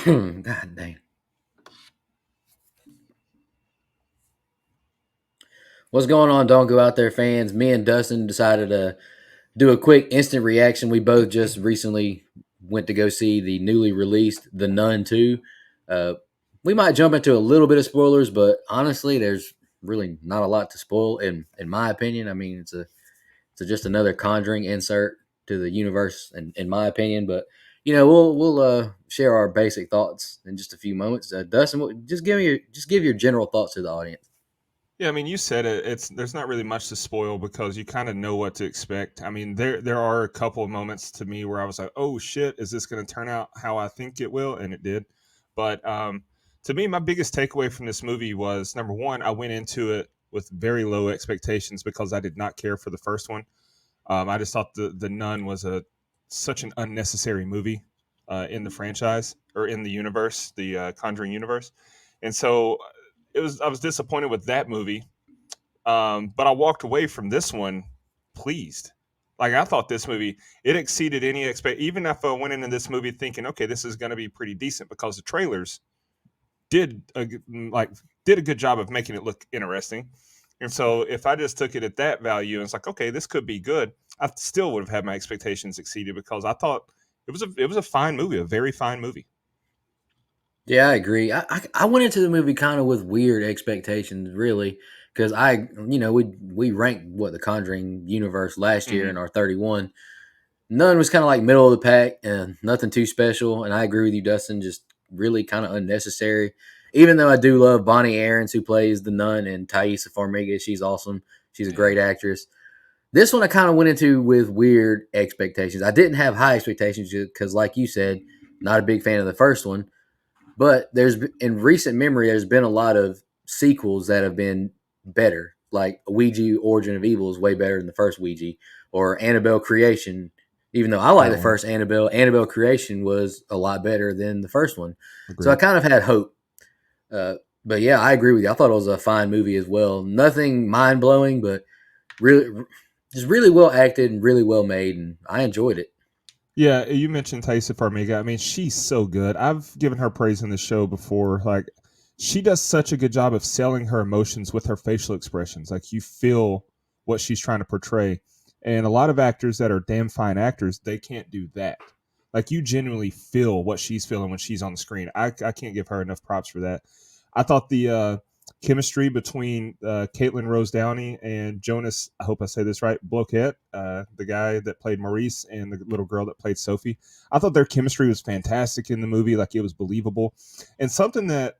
God dang. What's going on? Don't go out there, fans. Me and Dustin decided to do a quick instant reaction. We both just recently went to go see the newly released The Nun 2. Uh, we might jump into a little bit of spoilers, but honestly, there's really not a lot to spoil in my opinion. I mean, it's just another Conjuring insert to the universe, in my opinion. But we'll share our basic thoughts in just a few moments. Dustin, just give your general thoughts to the audience. Yeah, I mean, you said it. It's there's not really much to spoil because you kind of know what to expect. I mean, there are a couple of moments to me where I was like, "Oh shit, is this going to turn out how I think it will?" And it did. But to me, my biggest takeaway from this movie was number one, I went into it with very low expectations because I did not care for the first one. I just thought the Nun was a such an unnecessary movie in the franchise or in the universe, the Conjuring universe, and so it was. I was disappointed with that movie, but I walked away from this one pleased. Like I thought this movie, it exceeded any expect. Even if I went into this movie thinking, okay, this is going to be pretty decent because the trailers did a, like did a good job of making it look interesting. And so if I just took it at that value and it's like, okay, this could be good, I still would have had my expectations exceeded because I thought it was a fine movie, a very fine movie. Yeah, I agree. I went into the movie kind of with weird expectations, really, because we ranked what the Conjuring universe last year Hmm. in our 31. None was kind of like middle of the pack and nothing too special. And I agree with you, Dustin. Just really kind of unnecessary. Even though I do love Bonnie Aarons, who plays the nun, and Thaisa Farmiga, she's awesome. She's a Yeah. great actress. This one I kind of went into with weird expectations. I didn't have high expectations because, like you said, not a big fan of the first one. But in recent memory, there's been a lot of sequels that have been better. Like Ouija Origin of Evil is way better than the first Ouija, or Annabelle Creation. Even though I like That the one. first Annabelle Creation was a lot better than the first one. So I Agreed. kind of had hope. Uh, but yeah, I agree with you. I thought it was a fine movie as well. Nothing mind blowing, but really, just really well acted and really well made, and I enjoyed it. Yeah, you mentioned Taissa Farmiga. I mean, she's so good. I've given her praise in the show before. Like, she does such a good job of selling her emotions with her facial expressions. Like, you feel what she's trying to portray. And a lot of actors that are damn fine actors, they can't do that. Like, you genuinely feel what she's feeling when she's on the screen. I can't give her enough props for that. I thought the chemistry between Caitlin Rose Downey and Jonas, I hope I say this right, Bloquet, the guy that played Maurice and the little girl that played Sophie. I thought their chemistry was fantastic in the movie. Like it was believable. And something that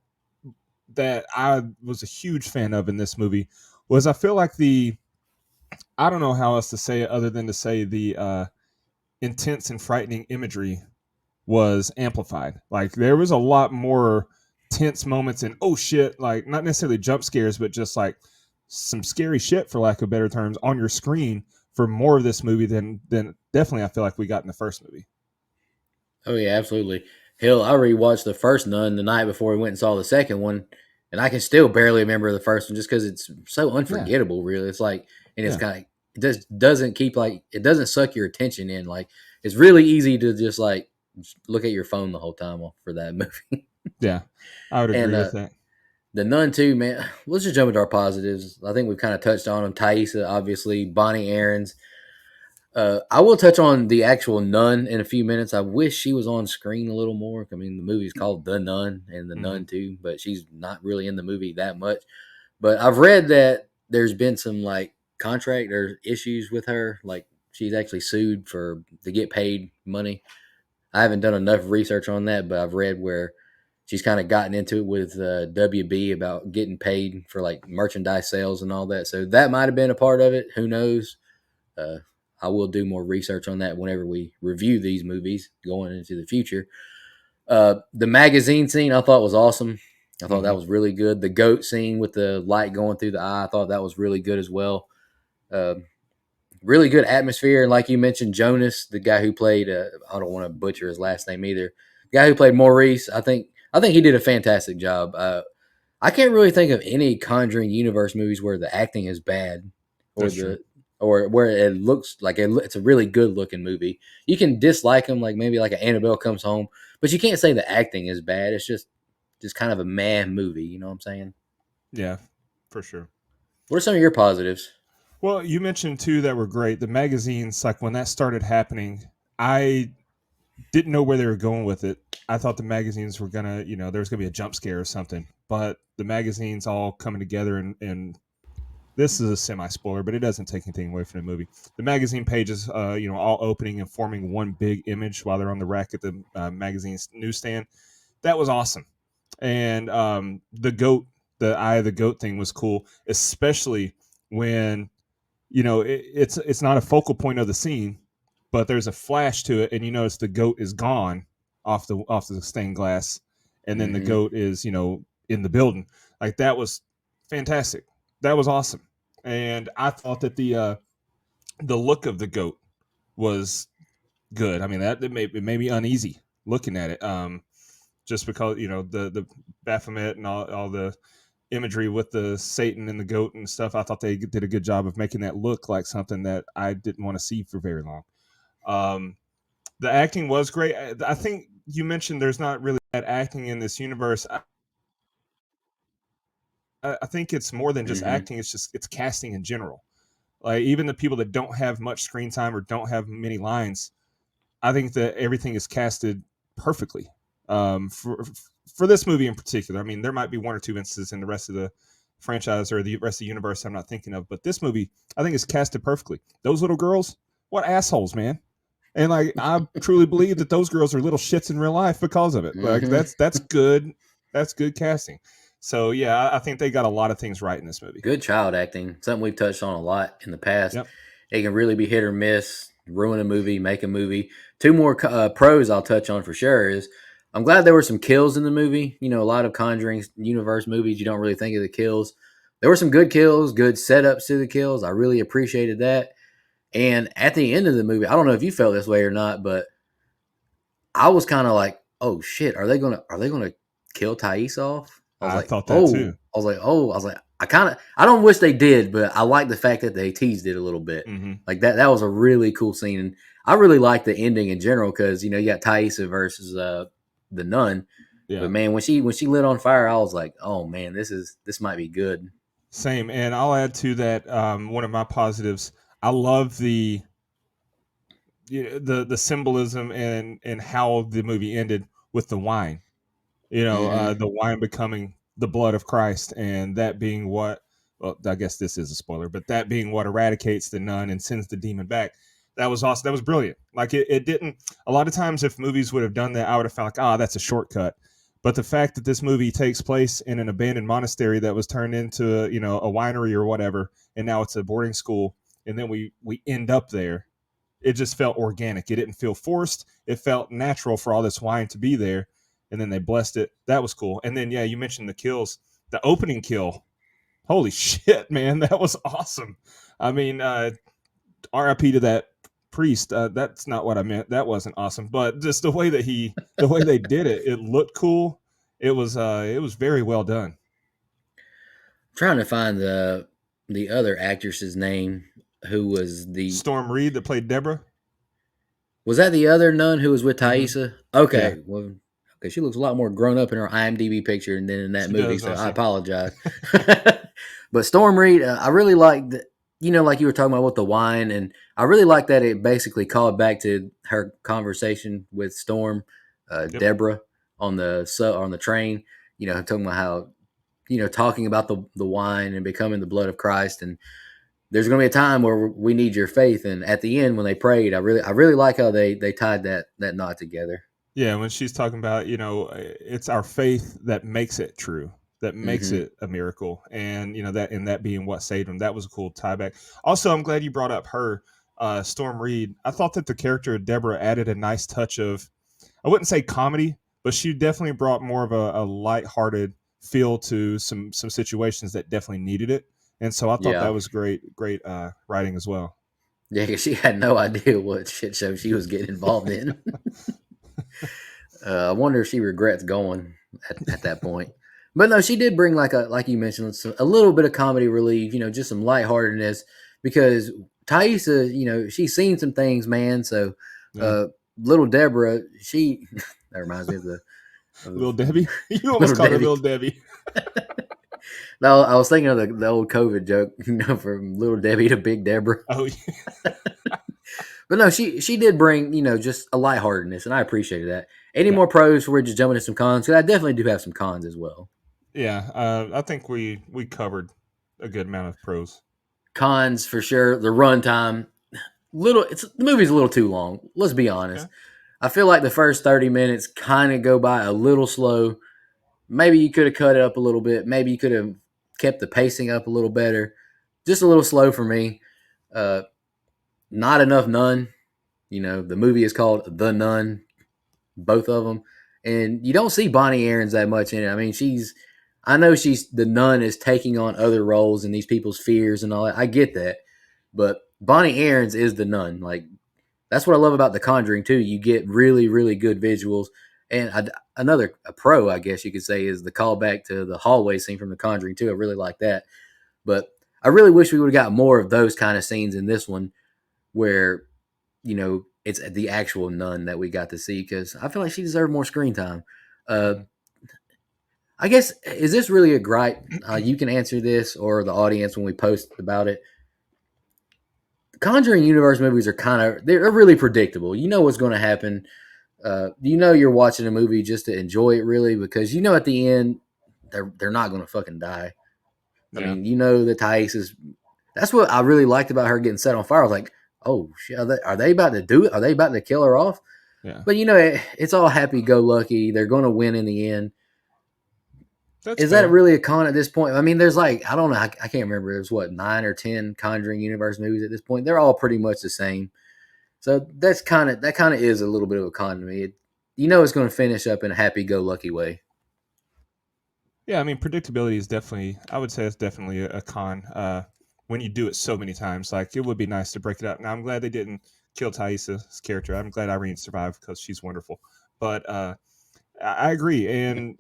I was a huge fan of in this movie was I feel like I don't know how else to say it other than to say the intense and frightening imagery was amplified. Like there was a lot more tense moments and oh shit, like not necessarily jump scares, but just like some scary shit for lack of better terms on your screen for more of this movie than definitely I feel like we got in the first movie. Oh yeah, absolutely. Hell, I rewatched the first Nun the night before we went and saw the second one, and I can still barely remember the first one just because it's so Yeah. unforgettable. Really, it's like, and it's Yeah. kind of it just doesn't keep like it doesn't suck your attention in. Like it's really easy to just like look at your phone the whole time for that movie. Yeah. I would And agree with that. the Nun too, man. Let's just jump into our positives. I think we've kind of touched on them. Thaisa, obviously, Bonnie Aarons. I will touch on the actual nun in a few minutes. I wish she was on screen a little more. I mean, the movie's called The Nun and The Hmm. Nun too, but she's not really in the movie that much. But I've read that there's been some like contract or issues with her. Like she's actually sued for to get paid money. I haven't done enough research on that, but I've read where she's kind of gotten into it with WB about getting paid for like merchandise sales and all that. So that might have been a part of it. Who knows? Uh, I will do more research on that whenever we review these movies going into the future. The magazine scene I thought was awesome. I thought Hmm. that was really good. The goat scene with the light going through the eye, I thought that was really good as well. Uh, really good atmosphere. And like you mentioned, Jonas, the guy who played, I don't want to butcher his last name either. The guy who played Maurice, I think he did a fantastic job. I can't really think of any Conjuring universe movies where the acting is bad or That's true. the or where it looks like it's a really good looking movie. You can dislike them, like maybe like an Annabelle Comes Home, but you can't say the acting is bad. It's just kind of a meh movie. You know what I'm saying? Yeah, for sure. What are some of your positives? Well, you mentioned two that were great. The magazines, like when that started happening, I didn't know where they were going with it. I thought the magazines were gonna, there was gonna be a jump scare or something. But the magazines all coming together, and this is a semi spoiler, but it doesn't take anything away from the movie. The magazine pages, all opening and forming one big image while they're on the rack at the magazine's newsstand. That was awesome. And the goat, the eye of the goat thing was cool, especially when it's not a focal point of the scene, but there's a flash to it, and you notice the goat is gone off the stained glass, and then the Mm-hmm. goat is in the building. Like that was fantastic. That was awesome, and I thought that the look of the goat was good. I mean that it made me uneasy looking at it. Just because the Baphomet and all the imagery with the Satan and the goat and stuff. I thought they did a good job of making that look like something that I didn't want to see for very long. Um, the acting was great. I think you mentioned there's not really bad acting in this universe. I think it's more than just Mm-hmm. acting. It's casting in general. Like even the people that don't have much screen time or don't have many lines, I think that everything is casted perfectly. For this movie in particular, I mean, there might be one or two instances in the rest of the franchise or the rest of the universe I'm not thinking of, but this movie I think is casted perfectly. Those little girls, what assholes, man! And like, I truly believe that those girls are little shits in real life because of it. Like Mm-hmm. that's good. That's good casting. So yeah, I think they got a lot of things right in this movie. Good child acting, something we've touched on a lot in the past. Yep. It can really be hit or miss, ruin a movie, make a movie. Two more pros I'll touch on for sure is I'm glad there were some kills in the movie. You know, a lot of Conjuring universe movies, you don't really think of the kills. There were some good kills, good setups to the kills. I really appreciated that. And at the end of the movie, I don't know if you felt this way or not, but I was kind of like, oh shit, are they gonna kill Thais off? I thought that too. I was like, I don't wish they did, but I like the fact that they teased it a little bit. Hmm. Like that was a really cool scene, and I really like the ending in general because you got Thaisa versus the nun. Yeah. But man, when she lit on fire, I was like, oh man, this might be good. Same, and I'll add to that one of my positives. I love the symbolism and how the movie ended with the wine. Mm-hmm. The wine becoming the blood of Christ, and that being what. Well, I guess this is a spoiler, but that being what eradicates the nun and sends the demon back. That was awesome. That was brilliant. Like it didn't. A lot of times, if movies would have done that, I would have felt like, that's a shortcut. But the fact that this movie takes place in an abandoned monastery that was turned into a winery or whatever, and now it's a boarding school, and then we end up there, it just felt organic. It didn't feel forced. It felt natural for all this wine to be there, and then they blessed it. That was cool. And then yeah, you mentioned the kills. The opening kill. Holy shit, man, that was awesome. I mean, RIP to that priest. That's not what I meant. That wasn't awesome. But just the way they did it, it looked cool. It was very well done. I'm trying to find the other actress's name who was the Storm Reed that played Deborah. Was that the other nun who was with Mm-hmm. Thaisa? Yeah, Okay, well, okay, she looks a lot more grown up in her IMDb picture than in that she movie, does, so don't I she? apologize. But Storm Reed, I really liked, like you were talking about with the wine, and I really like that it basically called back to her conversation with Storm, Yep. Deborah on the train. Talking about how talking about the wine and becoming the blood of Christ, and there's going to be a time where we need your faith. And at the end, when they prayed, I really like how they tied that knot together. Yeah, when she's talking about, it's our faith that makes it true, that makes Mm-hmm. it a miracle, and that being what saved him. That was a cool tie back. Also, I'm glad you brought up her, Storm Reed. I thought that the character of Deborah added a nice touch of, I wouldn't say comedy, but she definitely brought more of a lighthearted feel to some situations that definitely needed it. And so I thought Yeah, that was great writing as well. yeah, because she had no idea what shit show she was getting involved in. I wonder if she regrets going at that point. But no, she did bring like you mentioned, a little bit of comedy relief. Just some lightheartedness because Thaisa, she's seen some things, man. So, Yeah. uh, little Deborah, she that reminds me of the Little of Debbie. You almost little called her Debbie. Little Debbie. No, I was thinking of the old COVID joke, from little Debbie to Big Deborah. Oh, yeah. But no, she did bring just a lightheartedness, and I appreciated that. Any Yeah. more pros? We're just jumping to some cons, because I definitely do have some cons as well. Yeah. I think we covered a good amount of pros. Cons for sure. The runtime, the movie's a little too long. Let's be honest. Okay. I feel like the first 30 minutes kind of go by a little slow. Maybe you could have cut it up a little bit. Maybe you could have kept the pacing up a little better. Just a little slow for me. Uh, Not enough nun. The movie is called The Nun, both of them, and you don't see Bonnie Aarons that much in it. I mean, I know she's the nun is taking on other roles and these people's fears and all that. I get that, but Bonnie Aarons is the nun. Like, that's what I love about The Conjuring too. You get really, really good visuals, and another a pro, I guess you could say, is the callback to the hallway scene from The Conjuring too. I really like that, but I really wish we would have got more of those kind of scenes in this one, where it's the actual nun that we got to see, because I feel like she deserved more screen time. Uh, Mhm. I guess, is this really a gripe? You can answer this, or the audience when we post about it. The Conjuring universe movies are they're really predictable. You know what's going to happen. You're watching a movie just to enjoy it, really, because at the end they're not going to fucking die. I Yeah. mean, that Thais is. That's what I really liked about her getting set on fire. I was like, oh shit, are they about to do it? Are they about to kill her off? Yeah. But it's all happy go lucky. They're going to win in the end. That's Is that fair. really a con at this point? I mean, there's like, I don't know. I can't remember. There's what, 9 or 10 Conjuring universe movies at this point. They're all pretty much the same. So that kind of is a little bit of a con to me. It's going to finish up in a happy go lucky way. Yeah, I mean, predictability is definitely, I would say it's definitely a con when you do it so many times. Like, it would be nice to break it up. Now, I'm glad they didn't kill Thaisa's character. I'm glad Irene survived because she's wonderful. But I agree. And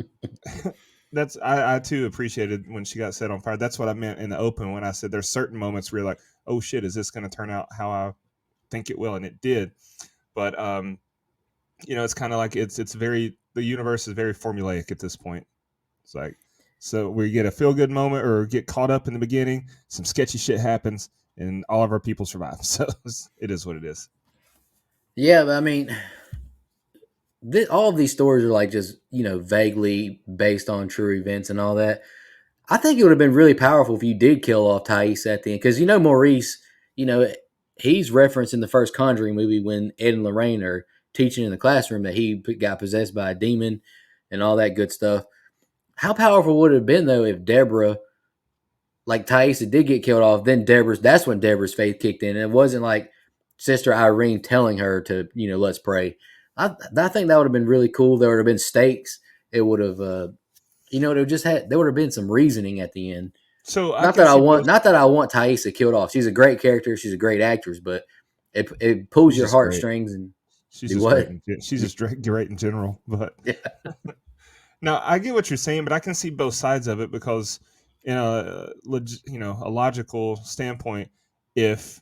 I too appreciated when she got set on fire. That's what I meant in the open when I said there's certain moments where you're like, oh shit, is this going to turn out how I think it will? And it did. But, it's kind of like the universe is very formulaic at this point. It's like, so we get a feel good moment or get caught up in the beginning, some sketchy shit happens, and all of our people survive. So it is what it is. Yeah, but I mean, all of these stories are like just, vaguely based on true events and all that. I think it would have been really powerful if you did kill off Thais at the end, because Maurice, you know he's referenced in the first Conjuring movie when Ed and Lorraine are teaching in the classroom that he got possessed by a demon and all that good stuff. How powerful would it have been though if Deborah, like Thaisa, did get killed off? Then that's when Deborah's faith kicked in, and it wasn't like Sister Irene telling her to let's pray. I think that would have been really cool. There would have been stakes. It would have there would have been some reasoning at the end. So I Not can that I see both. want not that I want Thaisa killed off. She's a great character. She's a great actress, but it pulls She's your just great. heartstrings and She's do just great. what? She's just great in general. But Yeah. now I get what you're saying, but I can see both sides of it because, in a logical standpoint, if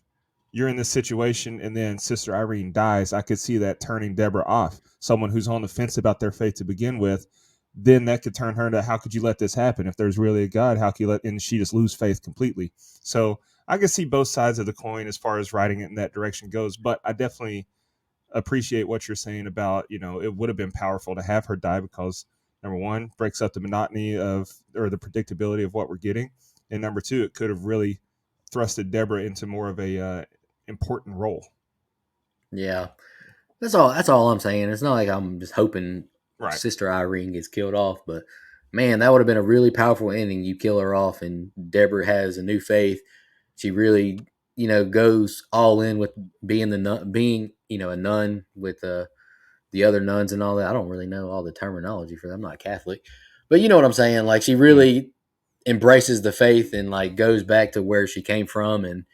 you're in this situation and then Sister Irene dies, I could see that turning Deborah off. Someone who's on the fence about their faith to begin with, then that could turn her into, how could you let this happen? If there's really a God, how can you and she just lose faith completely? So I can see both sides of the coin as far as writing it in that direction goes, but I definitely appreciate what you're saying about, it would have been powerful to have her die because, number one, breaks up the monotony of, or the predictability of what we're getting, and number two, it could have really thrusted Deborah into more of a important role. Yeah. That's all I'm saying. It's not like I'm just hoping Right. Sister Irene gets killed off, but man, that would have been a really powerful ending. You kill her off, and Deborah has a new faith. She really, goes all in with being the nun, being a nun with the other nuns and all that. I don't really know all the terminology for that. I'm not Catholic, but you know what I'm saying. Like, she Yeah. really embraces the faith and like goes back to where she came from and The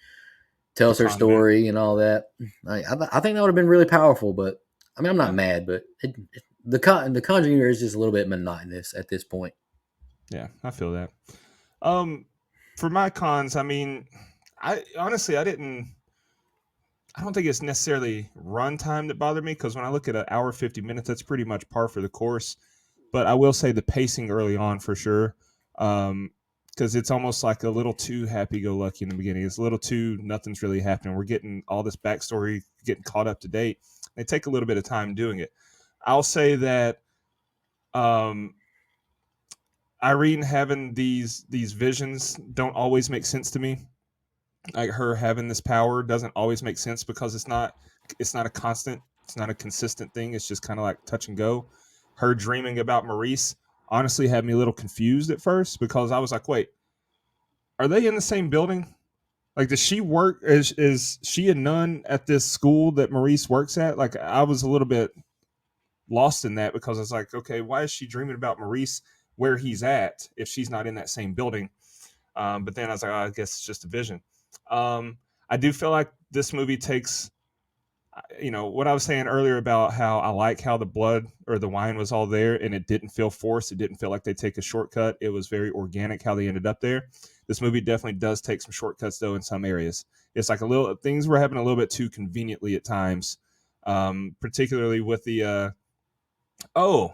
tells her convent. story and all that. I think that would have been really powerful, but I mean, I'm not Yeah. mad, but the Conjuring is just a little bit monotonous at this point. Yeah, I feel that. Um, for my cons, I mean, I honestly I didn't. I don't think it's necessarily runtime that bothered me because when I look at an hour 50 minutes, that's pretty much par for the course. But I will say the pacing early on for sure, because it's almost like a little too happy-go-lucky in the beginning. It's a little too nothing's really happening. We're getting all this backstory, getting caught up to date. They take a little bit of time doing it. I'll say that um, Irene having these visions don't always make sense to me. Like her having this power doesn't always make sense because it's not a constant, it's not a consistent thing. It's just kind of like touch and go. Her dreaming about Maurice honestly had me a little confused at first because I was like, wait, are they in the same building? Like, does she work? Is she a nun at this school that Maurice works at? Like, I was a little bit lost in that because I was like, okay, why is she dreaming about Maurice where he's at if she's not in that same building? But then I was like, oh, I guess it's just a vision. I do feel like this movie takes, what I was saying earlier about how I like how the blood or the wine was all there and it didn't feel forced. It didn't feel like they take a shortcut. It was very organic how they ended up there. This movie definitely does take some shortcuts though in some areas. It's like a little things were happening a little bit too conveniently at times, particularly with the oh,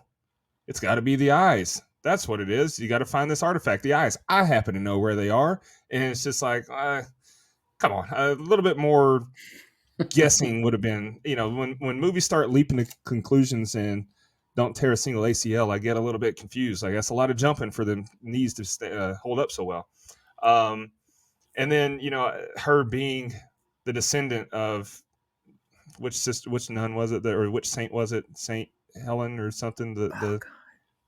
it's got to be the eyes. That's what it is. You got to find this artifact, the eyes. I happen to know where they are, and it's just like, come on, a little bit more guessing would have been. When movies start leaping to conclusions and don't tear a single ACL, I get a little bit confused. Like that's a lot of jumping for the knees to hold up so well. Um, and then her being the descendant of which nun was it, or which saint was it, Saint Helen or something, Oh, the God.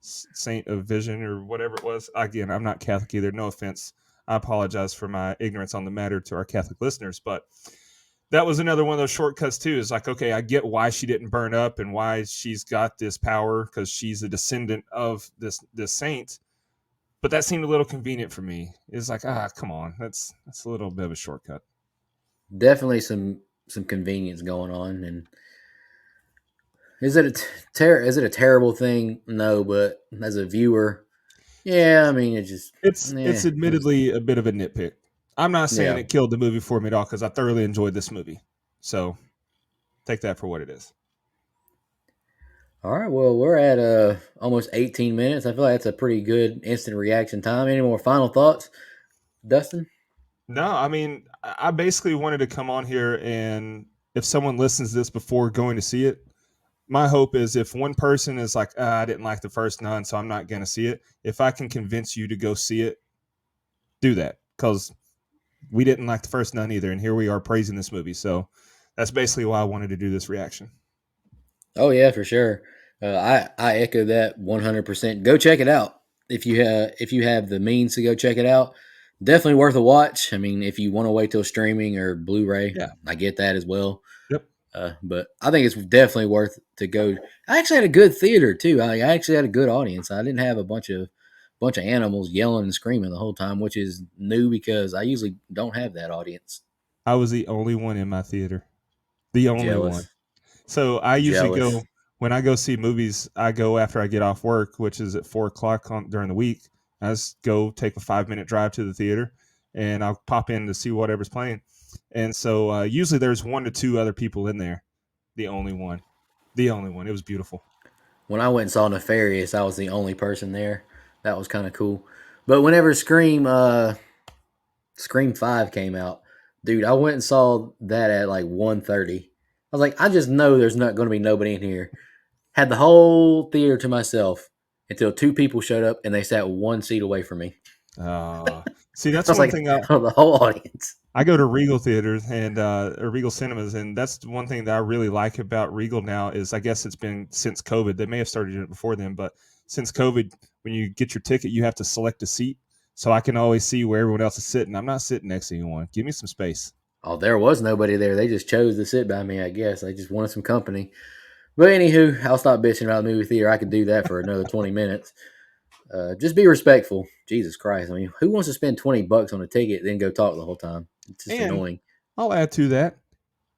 Saint of Vision or whatever it was. Again, I'm not Catholic either. No offense. I apologize for my ignorance on the matter to our Catholic listeners, but that was another one of those shortcuts too. Is like, okay, I get why she didn't burn up and why she's got this power because she's a descendant of this saint. But that seemed a little convenient for me. It's like, come on, that's a little bit of a shortcut. Definitely some convenience going on. And is it a terrible thing? No, but as a viewer, yeah, I mean, it just It's it was admittedly a bit of a nitpick. I'm not saying yeah. it killed the movie for me at all because I thoroughly enjoyed this movie. So take that for what it is. All right, well, we're at almost 18 minutes. I feel like that's a pretty good instant reaction time. Any more final thoughts, Dustin? No, I mean, I basically wanted to come on here and if someone listens to this before going to see it, my hope is if one person is like, I didn't like the first Nun, so I'm not going to see it. If I can convince you to go see it, do that because we didn't like the first Nun either, and here we are praising this movie. So that's basically why I wanted to do this reaction. Oh yeah, for sure. I echo that 100%. Go check it out if you have the means to go check it out. Definitely worth a watch. I mean, if you want to wait till streaming or Blu-ray, Yeah. I get that as well. Yep. But I think it's definitely worth to go. I actually had a good theater too. I actually had a good audience. I didn't have a bunch of animals yelling and screaming the whole time, which is new because I usually don't have that audience. I was the only one in my theater. The only one. Jealous, So I usually jealous. go when I go see movies. I go after I get off work, which is at 4 o'clock during the week. I just go take a 5 minute drive to the theater, and I'll pop in to see whatever's playing. And so usually there's one to two other people in there. The only one. The only one. It was beautiful. When I went and saw Nefarious, I was the only person there. That was kind of cool. But whenever Scream 5 came out, dude, I went and saw that at like 1:30. I was like, I just know there's not going to be nobody in here. Had the whole theater to myself until two people showed up and they sat one seat away from me. Uh, See, I that's was one like, thing oh, the whole audience. I go to Regal theaters and or Regal cinemas, and that's one thing that I really like about Regal now is I guess it's been since COVID. They may have started it before then, but since COVID, when you get your ticket, you have to select a seat, so I can always see where everyone else is sitting. I'm not sitting next to anyone. Give me some space. Oh, there was nobody there. They just chose to sit by me, I guess. They just wanted some company. But anywho, I'll stop bitching about the movie theater. I could do that for another 20 minutes. Just be respectful. Jesus Christ. I mean, who wants to spend $20 on a ticket then go talk the whole time? It's just And annoying. I'll add to that.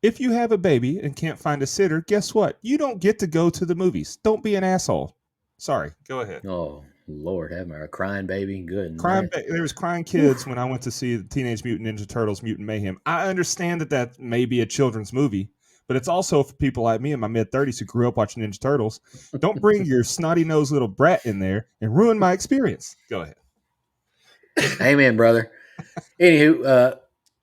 If you have a baby and can't find a sitter, guess what? You don't get to go to the movies. Don't be an asshole. Sorry. Go ahead. Oh. Lord have mercy, a crying baby. Crying, Goodness. there was crying Whew. kids when I went to see the Teenage Mutant Ninja Turtles: Mutant Mayhem. I understand that that may be a children's movie, but it's also for people like me in my mid 30s who grew up watching Ninja Turtles. Don't bring your snotty nosed little brat in there and ruin my experience. Go ahead. Amen, brother. Anywho,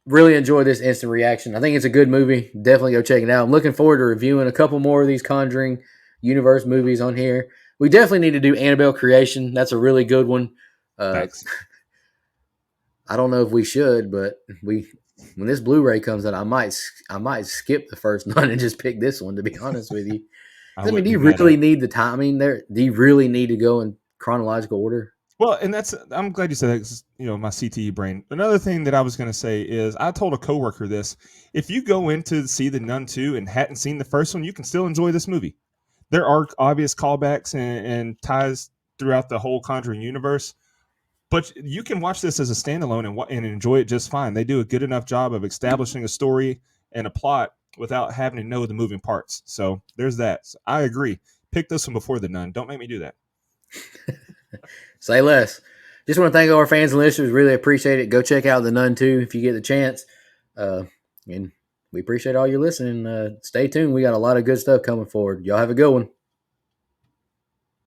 really enjoyed this instant reaction. I think it's a good movie. Definitely go check it out. I'm looking forward to reviewing a couple more of these Conjuring universe movies on here. We definitely need to do Annabelle Creation. That's a really good one. Uh, Thanks. I don't know if we should, but we when this Blu-ray comes out, I might skip the first one and just pick this one. To be honest with you, I I mean, wouldn't do be you mad at really it. need the time? I mean, do you really need to go in chronological order? Well, and that's I'm glad you said that 'cause, my CTE brain. Another thing that I was going to say is I told a coworker this: if you go in to see the Nun 2 and hadn't seen the first one, you can still enjoy this movie. There are obvious callbacks and ties throughout the whole Conjuring universe, but you can watch this as a standalone and enjoy it just fine. They do a good enough job of establishing a story and a plot without having to know the moving parts. So there's that. So I agree. Pick this one before the Nun. Don't make me do that. Say less. Just want to thank all our fans and listeners. Really appreciate it. Go check out the Nun 2 if you get the chance. Uh, and we appreciate all you listening. Stay tuned. We got a lot of good stuff coming forward. Y'all have a good one.